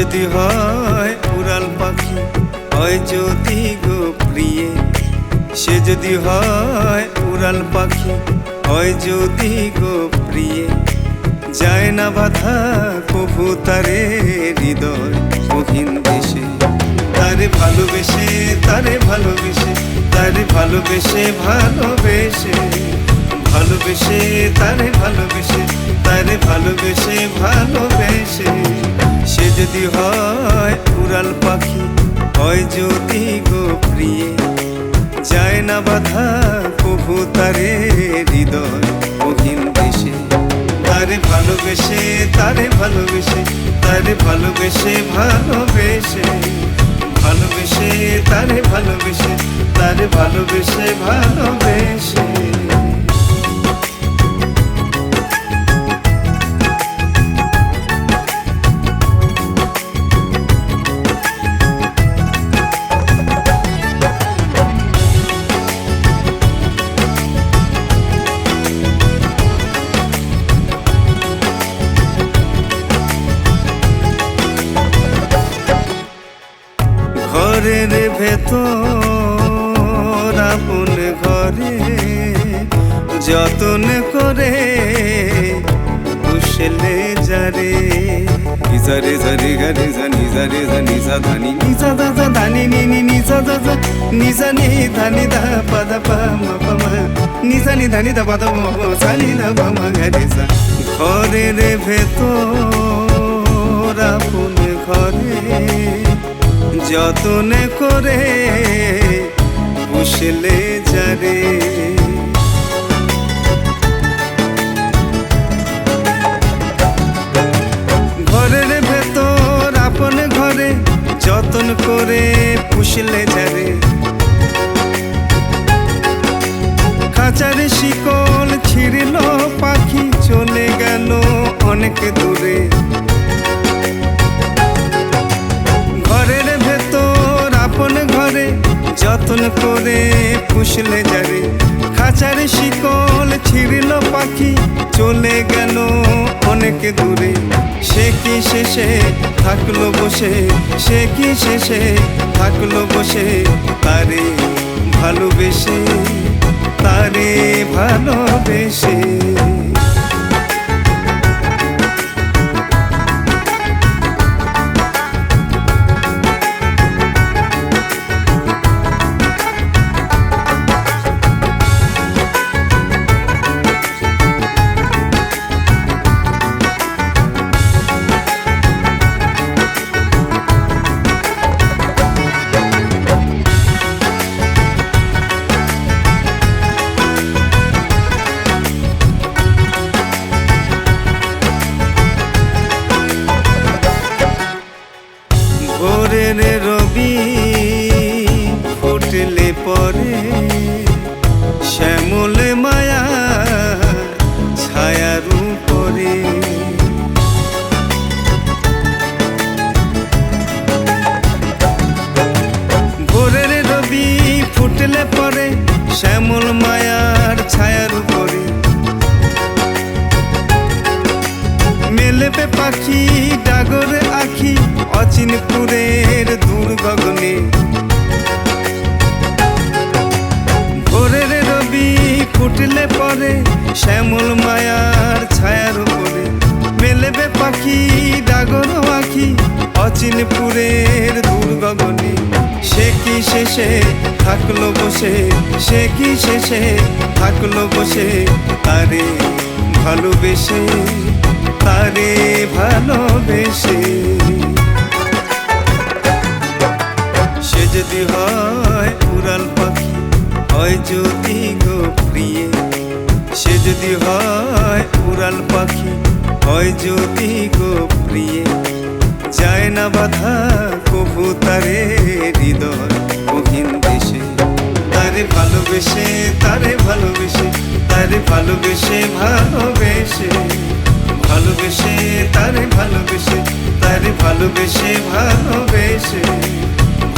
যদি হয় উড়াল পাখি, হয় যদি গো প্রিয়ে, সে যদি হয় উড়াল পাখি, হয় যদি গো প্রিয়ে, যায় না বাধা কভু তারে হৃদয় গহীন দেশে। তারে ভালোবেসে, তারে ভালোবেসে, তারে ভালোবেসে, ভালোবেসে, ভালোবেসে, তারে ভালোবেসে, তারে ভালোবেসে, ভালোবেসে, সে যদি হয় উড়াল পাখি, হয় যদি গো প্রিয়ে, যায় না বাধা কভু তারে হৃদয় গহীন দেশে। তারে ভালোবেসে, তারে ভালোবেসে, তারে ভালোবেসে, ভালোবেসে, ভালোবেসে, তারে ভালোবেসে, তারে ভালোবেসে, ভালোবেসে। ঘরের ভেতর আপন ঘরে যতন করে পুষলে যারে। নিজারে জারে গারে জা নিজারে জা নিজা ধানি নিজা দা জা ধানি নি নি নিজা দা জা নিজা নি ধানি দা পা দা পা মা পা মা নিজা নি ধানি দা পা দা মা মা সা নি দা পা মা গারে জা। ঘরের ভেতর আপন ঘরে যতন করে পুষলে যারে। ঘরের ভেতর আপন ঘরে যতন করে পুষলে যারে। খাঁচার শিকল ছিঁড়ল পাখি চলে গেল অনেক দূরে। ঘরের ভেতর আপন ঘরে যতন করে পুষলে যারে। খাঁচার শিকল ছিঁড়ল পাখি চলে গেল অনেক দূরে। সে কি শেষে থাকলো বসে, সে কি শেষে থাকলো বসে, তারে ভালোবেসে, তারে ভালোবেসে। ভোরের রবি ফুটলে পরে শ্যামল মায়া ছায়ার উপরে। ভোরের রবি ফুটলে পরে শ্যামল মায়ার ছায়ার উপরে। মেলবে পাখি ডাগর আখি অচিনপুরের দূর গগনে। ভোরের রবি ফুটলে পরে শ্যামল মায়ার ছায়ার উপরে। মেলবে পাখি ডাগর আখি অচিনপুরের দূর গগনে। সে কি শেষে থাকলো বসে, সে কি শেষে থাকলো বসে, তারে ভালোবেসে, তারে ভালোবেসে। সে যদি হয় উড়াল পাখি, হয় যদি গো প্রিয়ে, সে যদি হয় উড়াল পাখি, হয় যদি গো প্রিয়ে, যায় না বাধা কভু তারে হৃদয় গহীন দেশে। তারে ভালোবেসে, তারে ভালোবেসে, তারে ভালোবেসে, ভালোবেসে, ভালোবেসে, তারে ভালোবেসে, তারে ভালোবেসে, ভালোবেসে,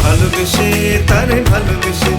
ভালোবেসে, তারে ভালোবেসে,